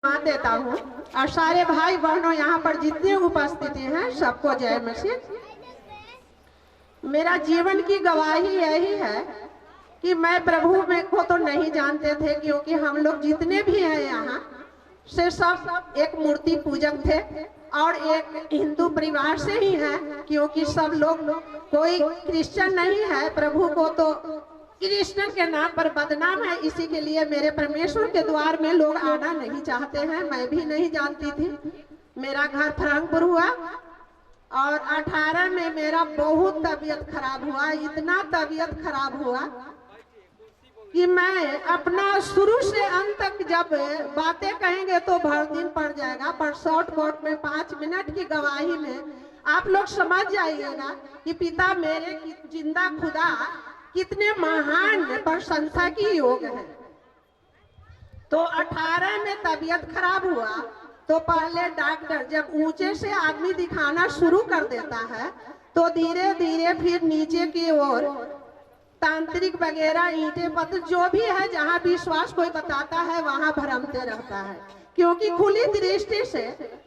मान देता हूँ और सारे भाई बहनों यहाँ पर जितने उपस्थित हैं सबको जय मसीह। मेरा जीवन की गवाही यही है कि मैं प्रभु में को तो नहीं जानते थे, क्योंकि हम लोग जितने भी हैं यहाँ से सब एक मूर्ति पूजक थे और एक हिंदू परिवार से ही है, क्योंकि सब लोग कोई क्रिश्चियन नहीं है। प्रभु को तो कृष्ण के नाम पर बदनाम है, इसी के लिए मेरे परमेश्वर के द्वार में लोग आना नहीं चाहते हैं। मैं भी नहीं जानती थी। मेरा घर फरंगपुर हुआ और 18 में मेरा बहुत तबीयत खराब हुआ। इतना तबीयत खराब हुआ कि मैं अपना शुरू से अंत तक जब बातें कहेंगे तो भर दिन पड़ जाएगा, पर शॉर्टकट में 5 मिनट की गवाही में आप लोग समझ जाइएगा कि पिता मेरे जिंदा खुदा कितने महान प्रशंसा की योग है। तो 18 में तबीयत खराब हुआ तो पहले डॉक्टर जब ऊंचे से आदमी दिखाना शुरू कर देता है तो धीरे धीरे फिर नीचे की ओर तांत्रिक वगैरह ईंटें पत्थर जो भी है, जहाँ विश्वास कोई बताता है वहाँ भरमते रहता है, क्योंकि खुली दृष्टि से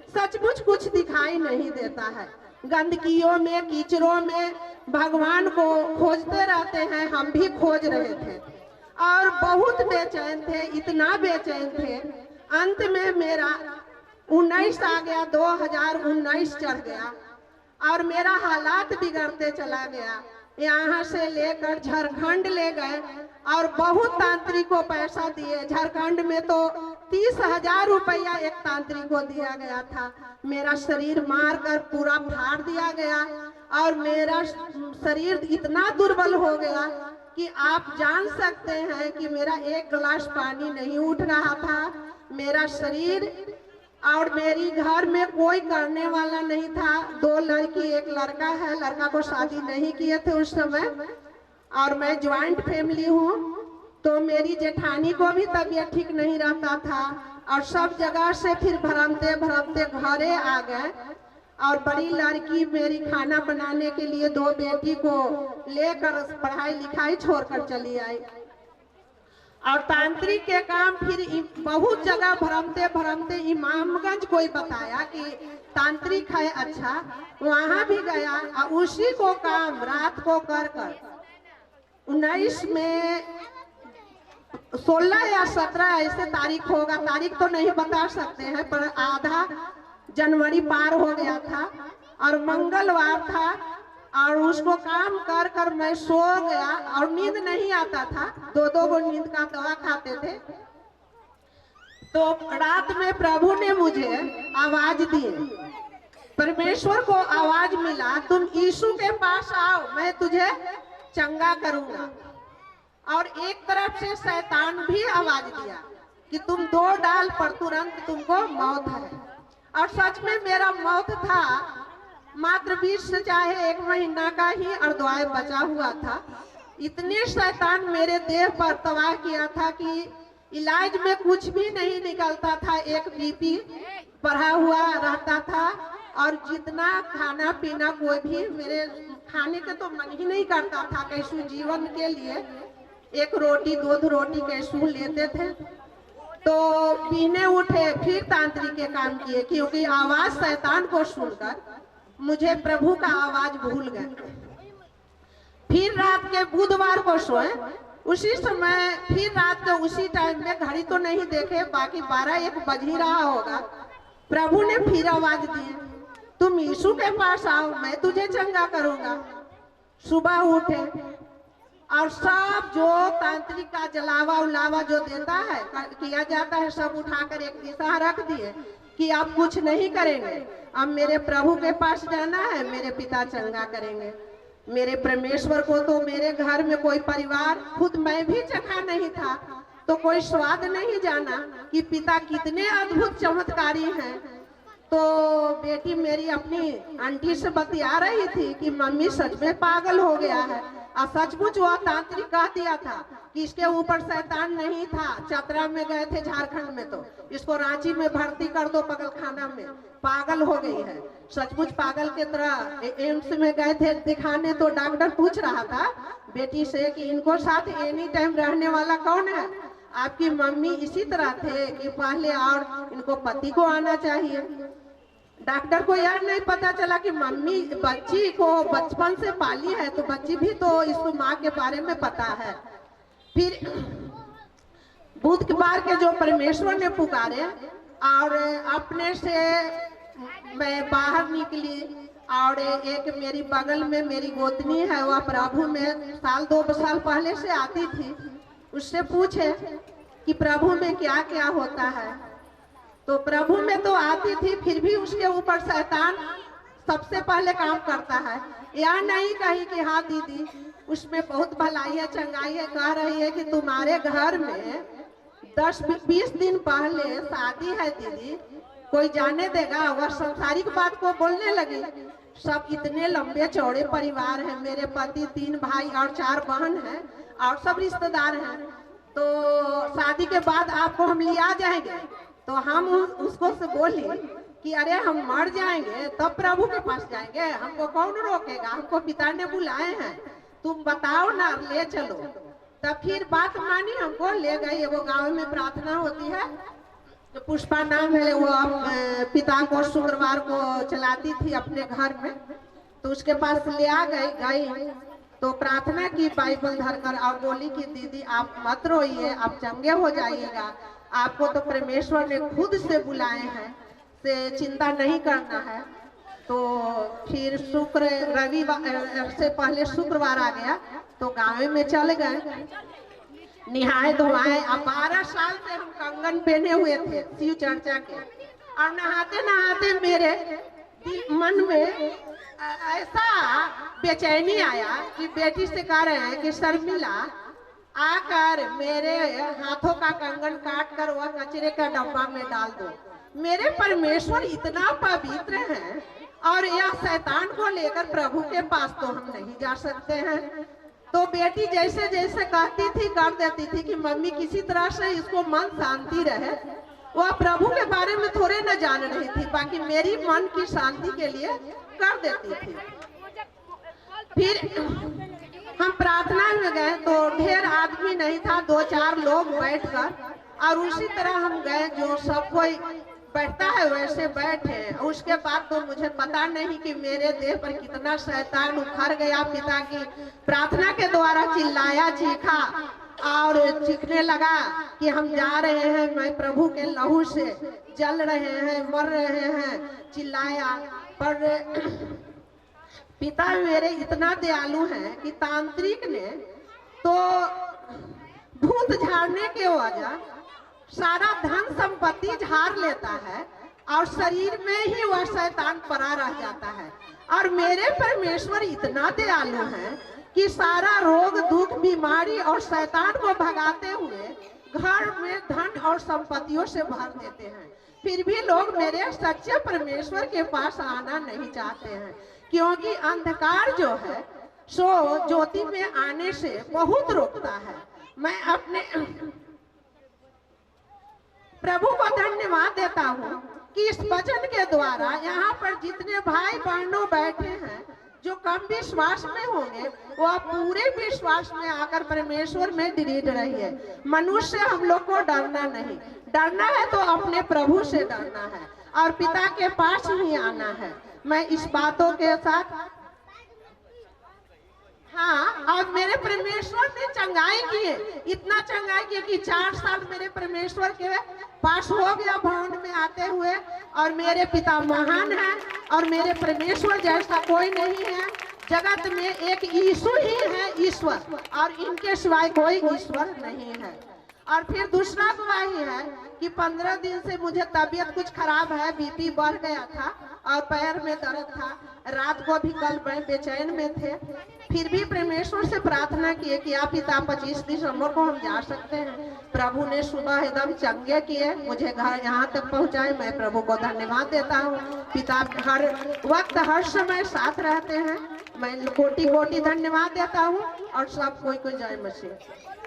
सचमुच कुछ दिखाई नहीं देता है। गंदगियों में कीचड़ों में भगवान को खोजते रहते हैं। हम भी खोज रहे थे और बहुत बेचैन थे, इतना बेचैन थे। अंत में मेरा 19 आ गया, 2019 चढ़ गया और मेरा हालात बिगड़ते चला गया। यहाँ से लेकर झारखंड ले गए और बहुत तांत्रिक को पैसा दिए। झारखंड में तो 30,000 रुपया एक तांत्रिक को दिया गया था। मेरा शरीर मार कर पूरा फाड़ दिया गया और मेरा शरीर इतना दुर्बल हो गया कि आप जान सकते हैं कि मेरा एक गिलास पानी नहीं उठ रहा था। मेरा शरीर और मेरी घर में कोई करने वाला नहीं था। 2 लड़की एक लड़का है, लड़का को शादी नहीं किए थे उस समय और मैं ज्वाइंट फैमिली हूँ। तो मेरी जेठानी को भी तबीयत ठीक नहीं रहता था और सब जगह से फिर भरमते भरमते घरे आ गए। और बड़ी लड़की मेरी खाना बनाने के लिए 2 बेटी को लेकर पढ़ाई लिखाई छोड़कर चली आई और तांत्रिक के काम फिर बहुत जगह भरमते भरमते इमामगंज कोई बताया कि तांत्रिक है, अच्छा वहां भी गया और उसी को काम रात को कर 19 में 16 या 17 ऐसे तारीख होगा, तारीख तो नहीं बता सकते हैं, पर आधा जनवरी पार हो गया था और मंगलवार था और उसको काम कर कर मैं सो गया और नींद नहीं आता था। 2-2 गो नींद का दवा खाते थे। तो रात में प्रभु ने मुझे आवाज दी, परमेश्वर को आवाज मिला, तुम यीशु के पास आओ, मैं तुझे चंगा करूंगा। और एक तरफ से शैतान भी आवाज दिया कि तुम 2 डाल पर तुरंत तुमको मौत है। और सच में मेरा मौत था। मात्र 20 से चाहे 1 महीना का ही अर्धवाय बचा हुआ था। इतने शैतान मेरे देह पर तबाह किया था कि इलाज में कुछ भी नहीं निकलता था। एक बीपी बढ़ा हुआ रहता था और जितना खाना पीना कोई भी मेरे खाने का तो मन ही नहीं करता था। कैसू जीवन के लिए 1 रोटी 2 रोटी कैसू लेते थे। तो पीने उठे, फिर तांत्रिक के काम किए, क्योंकि आवाज शैतान को सुनकर मुझे प्रभु का आवाज भूल गए। फिर रात के बुधवार को सोए, उसी समय फिर रात के उसी टाइम में घड़ी तो नहीं देखे, बाकी 12-1 बज ही रहा होगा। प्रभु ने फिर आवाज दी, तुम यीशु के पास आओ, मैं तुझे चंगा करूंगा। सुबह उठे और सब जो तांत्रिक का जलावा उलावा जो देता है किया जाता है सब उठाकर एक दिशा रख दिए कि आप कुछ नहीं करेंगे, अब मेरे प्रभु के पास जाना है, मेरे पिता चंगा करेंगे। मेरे परमेश्वर को तो मेरे घर में कोई परिवार, खुद मैं भी चखा नहीं था, तो कोई स्वाद नहीं जाना कि पिता कितने अद्भुत चमत्कारी हैं। तो बेटी मेरी अपनी आंटी से बतिया रही थी कि मम्मी सच में पागल हो गया है। और सचमुच वह तांत्रिक कह दिया था कि इसके ऊपर शैतान नहीं था। चतरा में गए थे झारखंड में, तो इसको रांची में भर्ती कर दो पागल खाना में, पागल हो गई है। सचमुच पागल के तरह एम्स में गए थे दिखाने, तो डॉक्टर पूछ रहा था बेटी से कि इनको साथ एनी टाइम रहने वाला कौन है। आपकी मम्मी इसी तरह थे कि पहले और इनको पति को आना चाहिए। डॉक्टर को यह नहीं पता चला कि मम्मी बच्ची को बचपन से पाली है, तो बच्ची भी तो इस माँ के बारे में पता है। फिर बुधवार के जो परमेश्वर ने पुकारे और अपने से मैं बाहर निकली, और एक मेरी बगल में मेरी गोतनी है, वह प्रभु में 2 साल पहले से आती थी। उससे पूछे कि प्रभु में क्या क्या होता है, तो प्रभु में तो आती थी, फिर भी उसके ऊपर शैतान सबसे पहले काम करता है। यह नहीं कही कि हाँ दीदी उसमें बहुत भलाई है, चंगाई है, कह रही है कि तुम्हारे घर में 10-20 दिन पहले शादी है दीदी, कोई जाने देगा? वह संसारिक बात को बोलने लगी। सब इतने लंबे चौड़े परिवार हैं, मेरे पति 3 भाई और 4 बहन हैं और सब रिश्तेदार हैं, तो शादी के बाद आपको हम लिया जाएंगे। तो हम उसको से बोली कि अरे हम मर जाएंगे तब प्रभु के पास जाएंगे, हमको कौन रोकेगा, हमको पिता ने बुलाए हैं, तुम बताओ ना, ले चलो। तब फिर बात मानी, हमको ले गई। वो गांव में प्रार्थना होती है, जो पुष्पा नाम है, वो पिता को शुक्रवार को चलाती थी अपने घर में, तो उसके पास ले आ गई तो प्रार्थना की बाइबल धरकर, और बोली कि दीदी आप मत रोइए, आप चंगे हो जाइएगा, आपको तो परमेश्वर ने खुद से बुलाए हैं, से चिंता नहीं करना है। तो फिर रविवार से पहले शुक्रवार आ गया, तो गाँव में चले गए, निहाए धोआए। अब 12 साल से हम कंगन पहने हुए थे शिव चर्चा के, और नहाते नहाते मेरे मन में ऐसा बेचैनी आया कि बेटी से कह रहे हैं कि शर्मिला आकर मेरे हाथों का कंगन काट कर वह कचरे का डब्बा में डाल दो। मेरे परमेश्वर इतना पवित्र हैं, और यह शैतान को लेकर प्रभु के पास तो हम नहीं जा सकते हैं। तो बेटी जैसे जैसे कहती थी कर देती थी कि मम्मी किसी तरह से इसको मन शांति रहे। वह प्रभु के बारे में थोड़े न जान रही थी, बाकी मेरी मन की शांति के लिए कर देती थी। फिर हम प्रार्थना में गए तो ढेर आदमी नहीं था, 2-4 लोग बैठकर, और उसी तरह हम गए जो सब कोई बैठता है वैसे बैठे। उसके बाद तो मुझे पता नहीं कि मेरे देह पर कितना शैतान उखड़ गया। पिता की प्रार्थना के द्वारा चिल्लाया, चीखा और चीखने लगा कि हम जा रहे हैं, मैं प्रभु के लहू से जल रहे हैं, मर रहे हैं, चिल्लाया। पर पिता मेरे इतना दयालु हैं कि तांत्रिक ने तो भूत झाड़ने के वजह सारा धन संपत्ति झाड़ लेता है, और शरीर में ही वह शैतान पड़ा रह जाता है। और मेरे परमेश्वर इतना दयालु हैं कि सारा रोग दुख बीमारी और शैतान को भगाते हुए घर में धन और संपत्तियों से भर देते हैं। फिर भी लोग मेरे सच्चे परमेश्वर के पास आना नहीं चाहते हैं, क्योंकि अंधकार जो है सो ज्योति में आने से बहुत रोकता है। मैं अपने प्रभु को धन्यवाद देता हूँ कि इस वचन के द्वारा यहाँ पर जितने भाई बहनों बैठे हैं जो कम विश्वास में होंगे, वह पूरे विश्वास में आकर परमेश्वर में दृढ़ रहिए। मनुष्य से हम लोग को डरना नहीं, डरना है तो अपने प्रभु से डरना है और पिता के पास ही आना है। मैं इस बातों के साथ हाँ, और मेरे परमेश्वर ने चंगाई किए, इतना चंगाई किए कि 4 साल मेरे परमेश्वर के पास हो गया भवन में आते हुए। और मेरे पिता महान हैं और मेरे परमेश्वर जैसा कोई नहीं है। जगत में एक यीशु ही है ईश्वर, और इनके सिवाय कोई ईश्वर नहीं है। और फिर दूसरा गवाही है कि 15 दिन से मुझे तबीयत कुछ खराब है, बीपी बढ़ गया था और पैर में दर्द था। रात को भी कल बेचैन में थे, फिर भी परमेश्वर से प्रार्थना किए कि आप पिता 25 दिसंबर को हम जा सकते हैं। प्रभु ने सुबह एकदम चंगे किए, मुझे घर यहाँ तक पहुँचाए। मैं प्रभु को धन्यवाद देता हूँ। पिता हर वक्त हर समय साथ रहते हैं। मैं कोटि कोटि धन्यवाद देता हूँ। और सब कोई को जय मसीह।